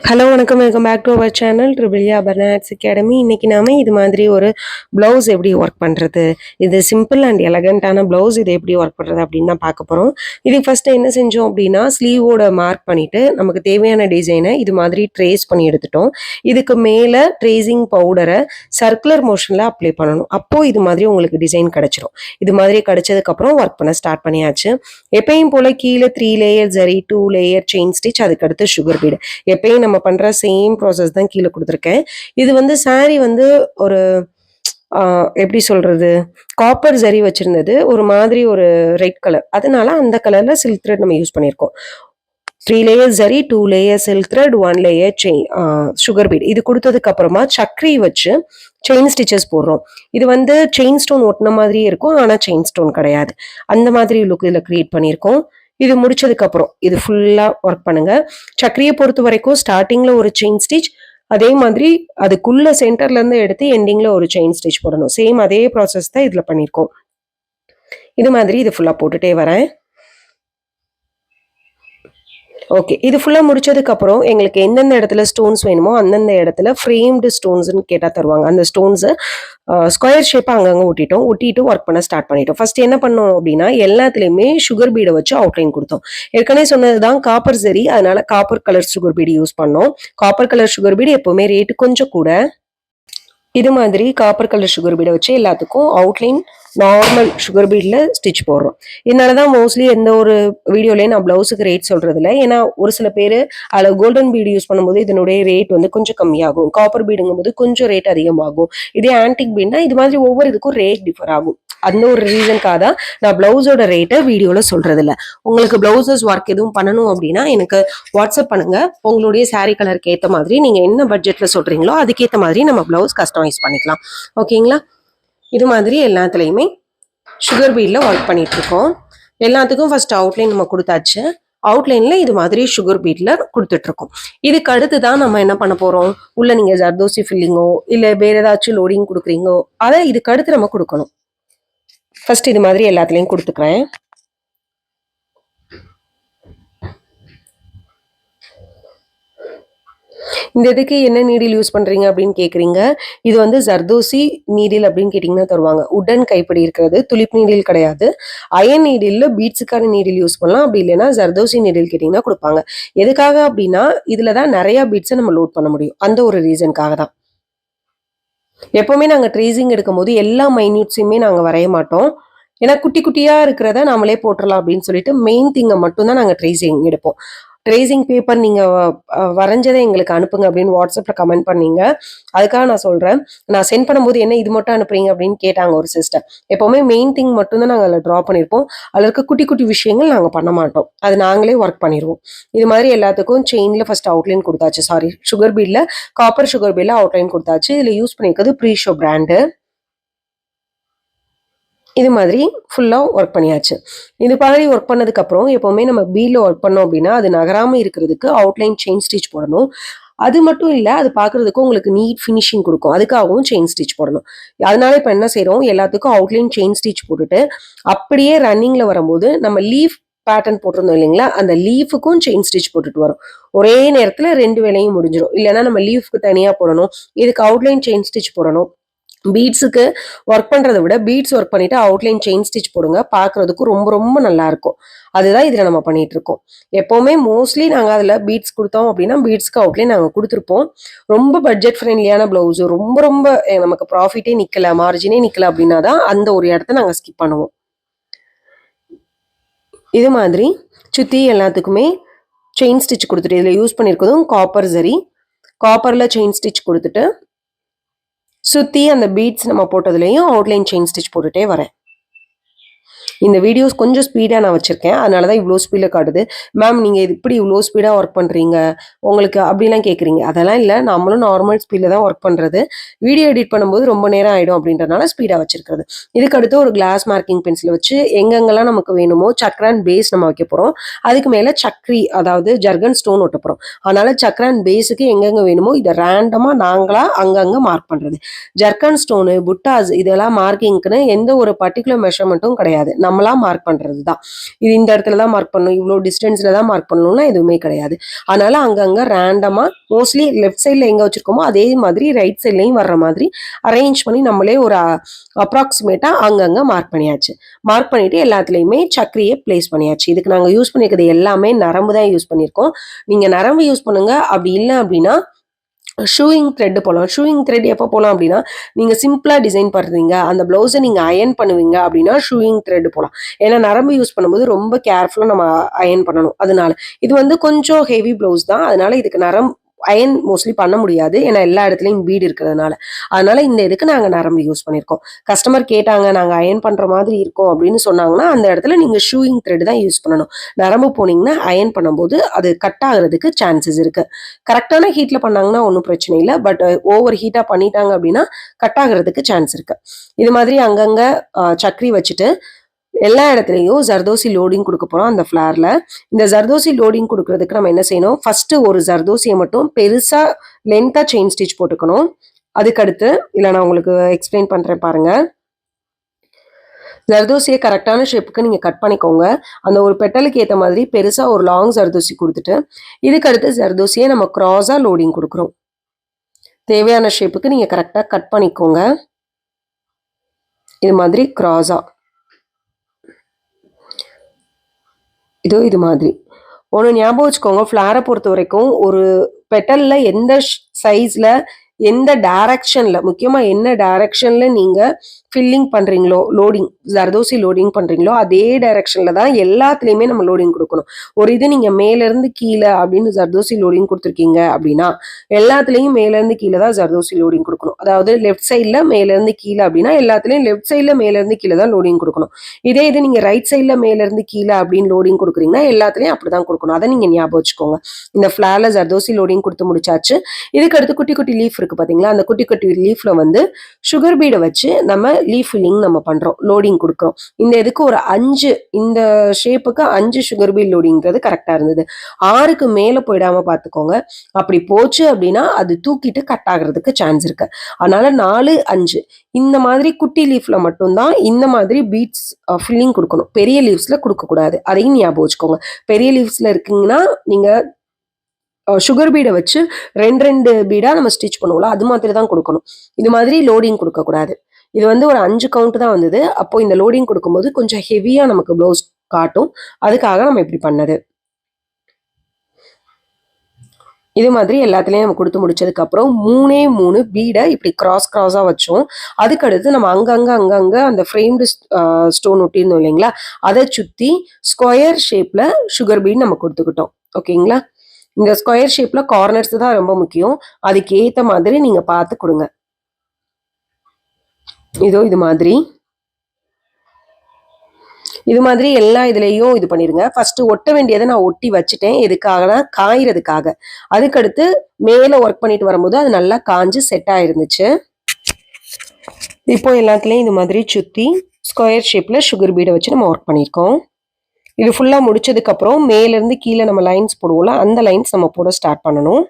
Hello வணக்கம் welcome back to our channel ட்ரிபிள்யா பர்னாட்ஸ் அகாடமி. இன்றைக்கி நாம் இது மாதிரி ஒரு ப்ளவுஸ் எப்படி ஒர்க் பண்ணுறது, இது சிம்பிள் அண்ட் எலகண்ட்டான ப்ளவுஸ், இது எப்படி ஒர்க் பண்ணுறது அப்படின்னு தான் பார்க்க போகிறோம். இதுக்கு ஃபஸ்ட்டு என்ன செஞ்சோம் அப்படின்னா, ஸ்லீவோட மார்க் பண்ணிவிட்டு நமக்கு தேவையான டிசைனை இது மாதிரி ட்ரேஸ் பண்ணி எடுத்துட்டோம். இதுக்கு மேலே ட்ரேசிங் பவுடரை சர்க்குலர் மோஷனில் அப்ளை பண்ணணும். அப்போது இது மாதிரி உங்களுக்கு டிசைன் கிடச்சிரும். இது மாதிரி கிடச்சதுக்கப்புறம் ஒர்க் பண்ண ஸ்டார்ட் பண்ணியாச்சு. எப்பயும் போல் கீழே 3 layer zari, 2 layer chain stitch, அதுக்கடுத்து சுகர் பீடு. எப்பயும் நம்ம பண்ற சேம் ப்ராசஸ் தான் கீழே கொடுத்துருக்கேன். இது வந்து சாரி வந்து ஒரு எப்படி சொல்றது, காப்பர் ஜரி வச்சிருந்தது, ஒரு மாதிரி ஒரு ரெட் கலர், அதனால அந்த கலர்ல சில்க் த்ரெட் நம்ம யூஸ் பண்ணியிருக்கோம். 3 layer zari, 2 layer silk thread, 1 layer sugar beat. இது கொடுத்ததுக்கு அப்புறமா சக்கரி வச்சு செயின் ஸ்டிச்சஸ் போடுறோம். இது வந்து செயின் ஸ்டோன் ஒட்டின மாதிரியே இருக்கும், ஆனா செயின் ஸ்டோன் கிடையாது. அந்த மாதிரி லுக் இதில் கிரியேட் பண்ணியிருக்கோம். இது முடிச்சதுக்கு அப்புறம் இது ஃபுல்லா ஒர்க் பண்ணுங்க. சக்கரியை பொறுத்த வரைக்கும் ஸ்டார்டிங்ல ஒரு செயின் ஸ்டிச், அதே மாதிரி அதுக்குள்ள சென்டர்ல இருந்து எடுத்து எண்டிங்ல ஒரு செயின் ஸ்டிச் போடணும். சேம் அதே ப்ராசஸ் தான் இதுல பண்ணியிருக்கோம். இது மாதிரி இது ஃபுல்லா போட்டுட்டே வரேன். ஓகே, இது ஃபுல்லாக முடிச்சதுக்கப்புறம் எங்களுக்கு எந்தெந்த இடத்துல ஸ்டோன்ஸ் வேணுமோ அந்தந்த இடத்துல ஃப்ரேம்டு ஸ்டோன்ஸ்னு கேட்டால் தருவாங்க. அந்த ஸ்டோன்ஸை ஸ்கொயர் ஷேப்பாக அங்கங்கே ஒட்டிட்டு ஒர்க் பண்ண ஸ்டார்ட் பண்ணிட்டோம். ஃபர்ஸ்ட் என்ன பண்ணோம் அப்படின்னா, எல்லாத்துலேயுமே சுகர் பீடை வச்சு அவுட்லைன் கொடுத்தோம். ஏற்கனவே சொன்னது தான் காப்பர் சரி, அதனால copper colour sugar bead use பண்ணோம். காப்பர் கலர் சுகர் பீடு எப்போவுமே ரேட்டு கொஞ்சம் கூட. இது மாதிரி காப்பர் கலர் சுகர் பீடை வச்சு எல்லாத்துக்கும் அவுட்லைன் நார்மல் சுகர் பீடில் ஸ்டிச் போடுறோம். இதனால தான் மோஸ்ட்லி எந்த ஒரு வீடியோலையும் நான் ப்ளவுஸுக்கு ரேட் சொல்கிறது இல்லை. ஏன்னா ஒரு சில பேர் அதில் கோல்டன் பீடு யூஸ் பண்ணும்போது இதனுடைய ரேட் வந்து கொஞ்சம் கம்மியாகும், காப்பர் பீடுங்கும் போது கொஞ்சம் ரேட் அதிகமாகும். இதே ஆன்டிக் பீட்னா இது மாதிரி ஒவ்வொரு இதுக்கும் ரேட் டிஃபர் ஆகும். அந்த ஒரு ரீசனுக்காக தான் நான் பிளவுஸோட ரேட்டை வீடியோவில் சொல்றது இல்லை. உங்களுக்கு பிளவுசஸ் ஒர்க் எதுவும் பண்ணணும் அப்படின்னா எனக்கு வாட்ஸ்அப் பண்ணுங்க. உங்களுடைய சாரீ கலருக்கு ஏற்ற மாதிரி நீங்க என்ன பட்ஜெட்ல சொல்றீங்களோ அதுக்கேற்ற மாதிரி நம்ம பிளவுஸ் கஸ்டமைஸ் பண்ணிக்கலாம். ஓகேங்களா? இது மாதிரி எல்லாத்துலேயுமே சுகர் பீடில் ஒர்க் பண்ணிட்டு இருக்கோம். எல்லாத்துக்கும் ஃபர்ஸ்ட் அவுட்லைன் நம்ம கொடுத்தாச்சு. அவுட்லைன்ல இது மாதிரி சுகர் பீட்ல கொடுத்துட்டு இருக்கோம். இதுக்கு அடுத்து தான் நம்ம என்ன பண்ண போறோம், உள்ள நீங்க ஜர்தோசி ஃபில்லிங்கோ இல்லை வேற ஏதாச்சும் லோடிங் கொடுக்குறீங்கோ அதை இதுக்கு அடுத்து நம்ம கொடுக்கணும். ஃபர்ஸ்ட் இது மாதிரி எல்லாத்துலேயும் கொடுத்துக்கிறேன். இந்த இதுக்கு என்ன நீடில் யூஸ் பண்றீங்க அப்படின்னு கேட்குறீங்க. இது வந்து ஜர்தோசி நீடில் அப்படின்னு கேட்டிங்கன்னா தருவாங்க. உடன் கைப்பிடி இருக்கிறது, துலிப் நீடில் கிடையாது. அயன் நீடில் பீட்ஸுக்கான நீடில் யூஸ் பண்ணலாம். அப்படி இல்லைன்னா ஜர்தோசி நீடில் கேட்டிங்கன்னா கொடுப்பாங்க. எதுக்காக அப்படின்னா இதில் தான் நிறையா பீட்ஸை நம்ம லோட் பண்ண முடியும். அந்த ஒரு ரீசனுக்காக தான். எப்போவுமே நாங்கள் ட்ரேசிங் எடுக்கும் போது எல்லா மைன்யூட்ஸையுமே நாங்கள் வரைய மாட்டோம். ஏன்னா குட்டி குட்டியாக இருக்கிறத நாமளே போட்டுடலாம் அப்படின்னு சொல்லிட்டு மெயின் திங்கை மட்டும்தான் நாங்கள் ட்ரேசிங் எடுப்போம். ட்ரேசிங் பேப்பர் நீங்கள் வரைஞ்சதை எங்களுக்கு அனுப்புங்க அப்படின்னு வாட்ஸ்அப்பில் கமெண்ட் பண்ணீங்க. அதுக்காக நான் சொல்கிறேன். நான் சென்ட் பண்ணும்போது என்ன இது மட்டும் அனுப்புறீங்க அப்படின்னு கேட்டாங்க ஒரு சிஸ்டர். எப்போவுமே மெயின் திங் மட்டும்தான் நாங்கள் அதில் ட்ரா பண்ணியிருப்போம். அதில் இருக்க குட்டி குட்டி விஷயங்கள் நாங்கள் பண்ண மாட்டோம். அது நாங்களே ஒர்க் பண்ணிடுவோம். இது மாதிரி எல்லாத்துக்கும் செயினில் ஃபர்ஸ்ட் அவுட்லைன் கொடுத்தாச்சு. Sorry, sugar beetle copper sugar beetle outline கொடுத்தாச்சு. இதில் யூஸ் பண்ணியிருக்கிறது ப்ரீஷோ பிராண்டு. இது மாதிரி ஃபுல்லாக ஒர்க் பண்ணியாச்சு. இது மாதிரி ஒர்க் பண்ணதுக்கப்புறம் எப்போவுமே நம்ம பீடில் ஒர்க் பண்ணோம் அப்படின்னா அது நகராமல் இருக்கிறதுக்கு அவுட்லைன் செயின் ஸ்டிச் போடணும். அது மட்டும் இல்லை, அது பார்க்குறதுக்கு உங்களுக்கு நீட் ஃபினிஷிங் கொடுக்கும். அதுக்காகவும் செயின் ஸ்டிச் போடணும். அதனால இப்போ என்ன செய்கிறோம், எல்லாத்துக்கும் அவுட்லைன் செயின் ஸ்டிச் போட்டுட்டு அப்படியே ரன்னிங்கில் வரும்போது நம்ம லீஃப் பேட்டர்ன் போட்டிருந்தோம் இல்லைங்களா, அந்த லீஃபுக்கும் செயின் ஸ்டிச் போட்டுட்டு வரும். ஒரே நேரத்தில் 2 வேலையும் முடிஞ்சிடும். இல்லைன்னா நம்ம லீஃப்க்கு தனியாக போடணும், இதுக்கு அவுட்லைன் செயின் ஸ்டிச் போடணும். பீட்ஸுக்கு ஒர்க் பண்ணுறதை விட பீட்ஸ் ஒர்க் பண்ணிவிட்டு அவுட்லைன் செயின் ஸ்டிச் போடுங்க, பார்க்குறதுக்கும் ரொம்ப ரொம்ப நல்லாயிருக்கும். அதுதான் இதில் நம்ம பண்ணிகிட்டு இருக்கோம். எப்போவுமே மோஸ்ட்லி நாங்கள் அதில் பீட்ஸ் கொடுத்தோம் அப்படின்னா பீட்ஸ்க்கு அவுட்லைன் நாங்கள் கொடுத்துருப்போம். ரொம்ப பட்ஜெட் ஃப்ரெண்ட்லியான ப்ளவுஸு, ரொம்ப ரொம்ப நமக்கு ப்ராஃபிட்டே நிற்கலை, மார்ஜினே நிற்கலை அப்படின்னா தான் அந்த ஒரு இடத்த நாங்கள் ஸ்கிப் பண்ணுவோம். இது மாதிரி சுற்றி எல்லாத்துக்குமே செயின் ஸ்டிச் கொடுத்துட்டு இதில் யூஸ் பண்ணியிருக்கிறதும் காப்பர் சரி, காப்பரில் செயின் ஸ்டிச் கொடுத்துட்டு சுற்றி அந்த பீட்ஸ் நம்ம போட்டதுலேயும் அவுட்லைன் செயின் ஸ்டிச் போட்டுகிட்டே வரேன். இந்த வீடியோஸ் கொஞ்சம் ஸ்பீடாக நான் வச்சுருக்கேன், அதனால தான் இவ்வளோ ஸ்பீடில் காட்டுது. மேம் நீங்கள் இது இப்படி இவ்வளோ ஸ்பீடாக ஒர்க் பண்ணுறீங்க உங்களுக்கு அப்படிலாம் கேட்குறீங்க. அதெல்லாம் இல்லை, நம்மளும் நார்மல் ஸ்பீடில் தான் ஒர்க் பண்ணுறது. வீடியோ எடிட் பண்ணும்போது ரொம்ப நேரம் ஆகிடும் அப்படின்றனால ஸ்பீடாக வச்சுருக்கிறது. இதுக்கடுத்து ஒரு கிளாஸ் மார்க்கிங் பென்சில் வச்சு எங்கெங்கெல்லாம் நமக்கு வேணுமோ சக்ரான் பேஸ் நம்ம வைக்க போகிறோம். அதுக்கு மேலே சக்ரி அதாவது ஜர்கன் ஸ்டோன் ஒட்ட போகிறோம். அதனால் சக்ரான் பேஸுக்கு எங்கெங்கே வேணுமோ இதை ரேண்டமாக நாங்களாக அங்கங்கே மார்க் பண்ணுறது. ஜர்கன் ஸ்டோனு, புட்டாஸ் இதெல்லாம் மார்க்கிங்க்குன்னு எந்த ஒரு பர்டிகுலர் மெஷர்மெண்ட்டும் கிடையாது. நம்மளா மார்க் பண்றது தான். இது இந்த இடத்துல தான் மார்க் பண்ணணும், இவ்வளோ டிஸ்டன்ஸ்ல தான் மார்க் பண்ணணும்னா எதுவுமே கிடையாது. அதனால அங்கங்க ரேண்டமா மோஸ்ட்லி லெஃப்ட் சைட்ல எங்க வச்சிருக்கோமோ அதே மாதிரி ரைட் சைட்லயும் வர்ற மாதிரி அரேஞ்ச் பண்ணி நம்மளே ஒரு அப்ராக்சிமேட்டா அங்கங்க மார்க் பண்ணியாச்சு. மார்க் பண்ணிட்டு எல்லாத்துலயுமே சக்கரியை பிளேஸ் பண்ணியாச்சு. இதுக்கு நாங்க யூஸ் பண்ணிருக்கிறது எல்லாமே நரம்பு தான் யூஸ் பண்ணியிருக்கோம். நீங்க நரம்பு யூஸ் பண்ணுங்க. அப்படி இல்லை அப்படின்னா ஷூயிங் த்ரெட் போடலாம். ஷூயிங் த்ரெட் எப்போ போடலாம் அப்படின்னா, நீங்க சிம்பிளா டிசைன் பண்றீங்க, அந்த ப்ளவுஸை நீங்க அயர்ன் பண்ணுவீங்க அப்படின்னா ஷூயிங் த்ரெட் போடலாம். ஏன்னா நரம்பு யூஸ் பண்ணும்போது ரொம்ப கேர்ஃபுல்லா நம்ம அயர்ன் பண்ணணும். அதனால இது வந்து கொஞ்சம் ஹெவி ப்ளவுஸ் தான். அதனால இதுக்கு அயர்ன் மோஸ்ட்லி பண்ண முடியாது. ஏன்னா எல்லா இடத்துலயும் பீட் இருக்கிறதுனால. அதனால இந்த இதுக்கு நாங்க நரம்பு யூஸ் பண்ணியிருக்கோம். கஸ்டமர் கேட்டாங்க, நாங்க அயர்ன் பண்ற மாதிரி இருக்கும் அப்படின்னு சொன்னாங்கன்னா, அந்த இடத்துல நீங்க ஷூயிங் த்ரெட் தான் யூஸ் பண்ணணும். நரம்பு போனீங்கன்னா அயர்ன் பண்ணும்போது அது கட் ஆகுறதுக்கு சான்சஸ் இருக்கு. கரெக்டான ஹீட்ல பண்ணாங்கன்னா ஒன்றும் பிரச்சனை இல்லை. பட் ஓவர் ஹீட்டா பண்ணிட்டாங்க அப்படின்னா கட் ஆகுறதுக்கு சான்ஸ் இருக்கு. இது மாதிரி அங்கங்க சக்கரி வச்சுட்டு எல்லா இடத்துலையும் ஜர்தோசி லோடிங் கொடுக்க போறோம் அந்த ஃபிளார்ல. இந்த ஜர்தோசி லோடிங் கொடுக்கறதுக்கு நம்ம என்ன செய்யணும், ஃபர்ஸ்ட் ஒரு ஜர்தோசியை மட்டும் பெருசா லென்த்தா செயின் ஸ்டிச் போட்டுக்கணும். அதுக்கடுத்து இல்லை நான் உங்களுக்கு எக்ஸ்பிளைன் பண்றேன் பாருங்க. ஜர்தோசியை கரெக்டான ஷேப்புக்கு நீங்க கட் பண்ணிக்கோங்க. அந்த ஒரு பெட்டலுக்கு ஏற்ற மாதிரி பெருசா ஒரு லாங் ஜர்தோசி கொடுத்துட்டு இதுக்கடுத்து ஜர்தோசியை நம்ம கிராஸா லோடிங் கொடுக்குறோம். தேவையான ஷேப்புக்கு நீங்க கரெக்டா கட் பண்ணிக்கோங்க. இது மாதிரி கிராஸா இது மாதிரி ஒன்று ஞாபகம் வச்சுக்கோங்க. ஃப்ளாரை பொறுத்த வரைக்கும் ஒரு பெட்டல்ல எந்த சைஸ்ல எந்த டைரக்ஷன்ல, முக்கியமா என்ன டைரக்ஷன்ல நீங்க ஃபில்லிங் பண்றீங்களோ, லோடிங் ஜர்தோசி லோடிங் பண்றீங்களோ அதே டைரக்ஷன்ல தான் எல்லாத்துலயுமே நம்ம லோடிங் கொடுக்கணும். ஒரு இது நீங்க மேல இருந்து கீழே அப்படின்னு ஜர்தோசி லோடிங் கொடுத்துருக்கீங்க அப்படின்னா எல்லாத்துலயும் மேல இருந்து கீழே தான் ஜர்தோசி லோடிங் கொடுக்கணும். அதாவது லெஃப்ட் சைட்ல மேல இருந்து கீழே அப்படின்னா எல்லாத்துலயும் லெஃப்ட் சைட்ல மேல இருந்து கீழே தான் லோடிங் கொடுக்கணும். இதே இது நீங்க ரைட் சைட்ல மேல இருந்து கீழே அப்படின்னு லோடிங் கொடுக்குறீங்கன்னா எல்லாத்துலயும் அப்படிதான் கொடுக்கணும். அதை நீங்க ஞாபகம் வச்சுக்கோங்க. இந்த ஃபிளார்ல ஜர்தோசி லோடிங் கொடுத்து முடிச்சாச்சு. இதுக்கு அடுத்து குட்டி குட்டி லீஃப் இருக்கு பாத்தீங்களா, அந்த குட்டி குட்டி லீஃப்ல வந்து சுகர் பீடை வச்சு நம்ம லீஃப் ஃபில்லிங் நம்ம பண்றோம், லோடிங் கொடுக்குறோம். இந்த இதுக்கு ஒரு 5 இந்த ஷேப்புக்கு 5 சுகர் பீட் லோடிங்கிறது கரெக்டா இருந்தது. 6க்கு மேல போயிடாம பாத்துக்கோங்க. அப்படி போச்சு அப்படின்னா அது தூக்கிட்டு கட் ஆகுறதுக்கு சான்ஸ் இருக்கு. அதனால 4, 5 இந்த மாதிரி குட்டி லீஃப்ல மட்டும்தான் இந்த மாதிரி பீட்ஸ் ஃபில்லிங் கொடுக்கணும். பெரிய லீவ்ஸ்ல கொடுக்க கூடாது. அதையும் ஞாபகம் வச்சுக்கோங்க. பெரிய லீவ்ஸ்ல இருக்கீங்கன்னா நீங்க சுகர் பீடை வச்சு 2 பீடா நம்ம ஸ்டிச் பண்ணுவோம்ல, அது மாதிரி தான் கொடுக்கணும். இது மாதிரி லோடிங் கொடுக்க கூடாது. இது வந்து ஒரு 5 கவுண்ட் தான் வந்தது. அப்போ இந்த லோடிங் கொடுக்கும்போது கொஞ்சம் ஹெவியா நமக்கு ப்ளவுஸ் காட்டும். அதுக்காக நம்ம இப்படி பண்ணது. இது மாதிரி எல்லாத்துலயும் நம்ம கொடுத்து முடிச்சதுக்கு அப்புறம் 3 பீடை இப்படி கிராஸா வச்சோம். அதுக்கடுத்து நம்ம அங்கங்க அந்த ஃப்ரேம்டு ஸ்டோன் ஒட்டியிருந்தோம் இல்லைங்களா, அதை சுத்தி ஸ்கொயர் ஷேப்ல சுகர் பீட் நம்ம கொடுத்துக்கிட்டோம். ஓகேங்களா. இந்த ஸ்கொயர் ஷேப்ல கார்னர்ஸ் தான் ரொம்ப முக்கியம். அதுக்கு ஏத்த மாதிரி நீங்க பார்த்து கொடுங்க. இது மாதிரி எல்லா இதுலயும் இது பண்ணிருங்க. ஃபர்ஸ்ட் ஒட்ட வேண்டியதை நான் ஒட்டி வச்சுட்டேன். எதுக்காகனா காயறதுக்காக. அதுக்கடுத்து மேல ஒர்க் பண்ணிட்டு வரும்போது அது நல்லா காஞ்சு செட் ஆயிருந்துச்சு. இப்போ எல்லாத்துலயும் இது மாதிரி சுத்தி ஸ்கொயர் ஷேப்ல சுகர் பீடை வச்சு நம்ம ஒர்க் பண்ணியிருக்கோம். இது ஃபுல்லா முடிச்சதுக்கு அப்புறம் மேல இருந்து கீழே நம்ம லைன்ஸ் போடுவோம்ல, அந்த லைன்ஸ் நம்ம போட ஸ்டார்ட் பண்ணணும்.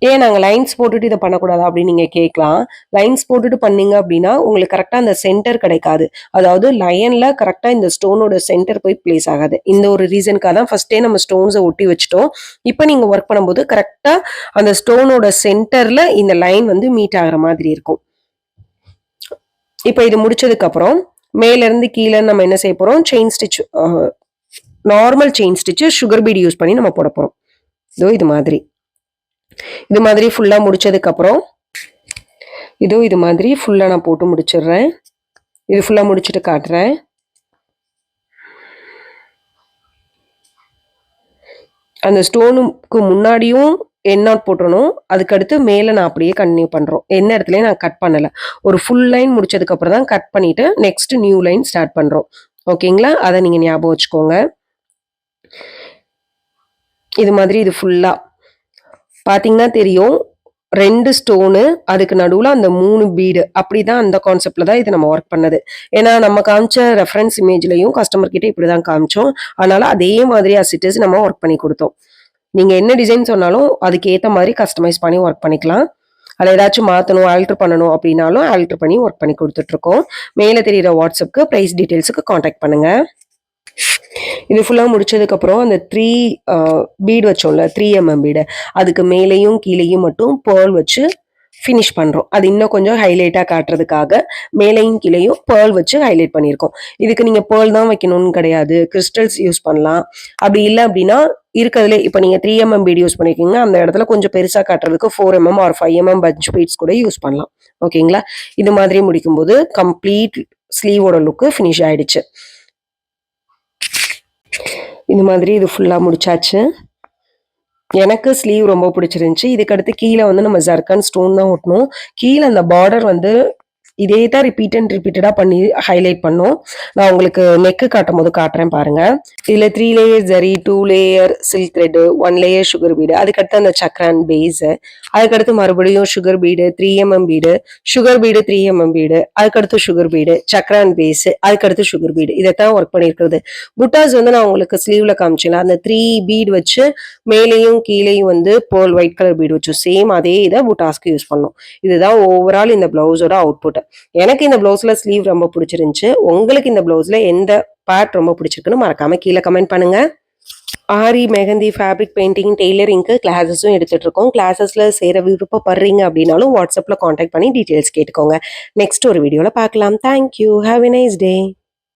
ஏன் நாங்கள் லைன்ஸ் போட்டுட்டு இதை பண்ணக்கூடாது அப்படின்னு நீங்கள் கேட்கலாம். லைன்ஸ் போட்டுட்டு பண்ணீங்க அப்படின்னா உங்களுக்கு கரெக்டாக அந்த சென்டர் கிடைக்காது. அதாவது லைனில் கரெக்டாக இந்த ஸ்டோனோட சென்டர் போய் பிளேஸ் ஆகாது. இந்த ஒரு ரீசனுக்காக தான் ஃபர்ஸ்டே நம்ம ஸ்டோன்ஸை ஒட்டி வச்சுட்டோம். இப்போ நீங்கள் ஒர்க் பண்ணும்போது கரெக்டாக அந்த ஸ்டோனோட சென்டரில் இந்த லைன் வந்து மீட் ஆகிற மாதிரி இருக்கும். இப்போ இது முடிச்சதுக்கு அப்புறம் மேலேருந்து கீழே நம்ம என்ன செய்ய போகிறோம், chain stitch, normal chain stitch sugar beat use பண்ணி நம்ம போட போகிறோம். இது மாதிரி ஃபுல்லா முடிச்சதுக்கு அப்புறம் இது மாதிரி ஃபுல்லா நான் போட்டு முடிச்சிடுறேன். இது ஃபுல்லா முடிச்சுட்டு காட்டுறேன். அந்த ஸ்டோனுக்கு முன்னாடியும் எண்ணாட் போட்டுறணும். அதுக்கடுத்து மேலே நான் அப்படியே கண்டினியூ பண்ணுறோம். என்ன இடத்துலையும் நான் கட் பண்ணலை. ஒரு ஃபுல் லைன் முடிச்சதுக்கு அப்புறம் தான் கட் பண்ணிட்டு நெக்ஸ்ட் நியூ லைன் ஸ்டார்ட் பண்ணுறோம். ஓகேங்களா. அதை நீங்கள் ஞாபகம் வச்சுக்கோங்க. இது மாதிரி இது ஃபுல்லா பார்த்தீங்கன்னா தெரியும், 2 ஸ்டோனு, அதுக்கு நடுவில் அந்த 3 பீடு, அப்படிதான் அந்த கான்செப்ட்ல தான் இது நம்ம ஒர்க் பண்ணது. ஏன்னா நம்ம காமிச்ச ரெஃபரன்ஸ் இமேஜ்லையும் கஸ்டமர் கிட்ட இப்படி தான் காமிச்சோம். அதனால அதே மாதிரி அசிட்டஸ் நம்ம ஒர்க் பண்ணி கொடுத்தோம். நீங்க என்ன டிசைன் சொன்னாலும் அதுக்கு ஏற்ற மாதிரி கஸ்டமைஸ் பண்ணி ஒர்க் பண்ணிக்கலாம். அதில் ஏதாச்சும் மாற்றணும் ஆல்ட்ரு பண்ணணும் அப்படின்னாலும் ஆல்ட்ரு பண்ணி ஒர்க் பண்ணி கொடுத்துட்ருக்கோம். மேலே தெரிகிற வாட்ஸ்அப்புக்கு ப்ரைஸ் டீட்டெயில்ஸுக்கு காண்டாக்ட் பண்ணுங்கள். இது ஃபுல்லாக முடிச்சதுக்கப்புறம் அந்த 3 பீடு வச்சோம்ல 3mm பீடு, அதுக்கு மேலேயும் கீழேயும் மட்டும் பேர்ல் வச்சு ஃபினிஷ் பண்ணுறோம். அது இன்னும் கொஞ்சம் ஹைலைட்டாக காட்டுறதுக்காக மேலேயும் கீழேயும் பேர்ல் வச்சு ஹைலைட் பண்ணியிருக்கோம். இதுக்கு நீங்கள் பேர்ல் தான் வைக்கணும்னு கிடையாது, கிறிஸ்டல்ஸ் யூஸ் பண்ணலாம். அப்படி இல்லை அப்படின்னா இருக்கிறதுலே இப்போ நீங்கள் 3mm பீடு யூஸ் பண்ணியிருக்கீங்க, அந்த இடத்துல கொஞ்சம் பெருசாக காட்டுறதுக்கு 4mm or 5mm punch beads கூட யூஸ் பண்ணலாம். ஓகேங்களா? இது மாதிரி முடிக்கும்போது கம்ப்ளீட் ஸ்லீவோட லுக்கு ஃபினிஷ் ஆயிடுச்சு. இந்த மாதிரி இது ஃபுல்லாக முடிச்சாச்சு. எனக்கு ஸ்லீவ் ரொம்ப பிடிச்சிருந்துச்சி. இதுக்கடுத்து கீழே வந்து நம்ம ஜர்கன் ஸ்டோன் தான் ஒட்டணும். கீழே அந்த பார்டர் வந்து இதே தான் ரிப்பீட்டடாக பண்ணி ஹைலைட் பண்ணோம். நான் உங்களுக்கு நெக்கு காட்டும் போது காட்டுறேன் பாருங்க. இதில் 3 layer zari, 2 layer silk thread, 1 layer sugar bead, அதுக்கடுத்து அந்த சக்ரான் பேஸு, அதுக்கடுத்து மறுபடியும் sugar bead, 3mm bead, sugar bead 3mm bead, அதுக்கடுத்து சுகர் பீடு, சக்ரான் பேஸு, அதுக்கடுத்து சுகர் பீடு, இதைத்தான் ஒர்க் பண்ணியிருக்கிறது. புட்டாஸ் வந்து நான் உங்களுக்கு ஸ்லீவ்ல காமிச்சேன். அந்த 3 பீடு வச்சு மேலேயும் கீழேயும் வந்து பேர்ல் ஒயிட் கலர் பீடு வச்சு சேம் அதே இதை புட்டாஸ்க்கு யூஸ் பண்ணோம். இதுதான் ஓவரால் இந்த பிளவுஸோட அவுட்புட். எனக்கு இந்த பிளவுஸ்ல ஸ்லீவ் ரொம்ப பிடிச்சிருந்துச்சு. உங்களுக்கு இந்த பிளவுஸ்ல எந்த பார்ட் ரொம்ப பிடிச்சிருக்குன்னு மறக்காம கீழே கமெண்ட் பண்ணுங்க. ஆரி, மெஹந்தி, ஃபேப்ரிக் பெயிண்டிங், டெய்லரிங்க்கு கிளாஸஸும் எடுத்துட்டு இருக்கோம். கிளாஸஸ்ல சேர விருப்பப்படுறீங்க அப்படின்னாலும் வாட்ஸ்அப்ல காண்டாக்ட் பண்ணி டீட்டெயில்ஸ் கேட்டுக்கோங்க. நெக்ஸ்ட் ஒரு வீடியோல பார்க்கலாம். Thank you. Have a nice day.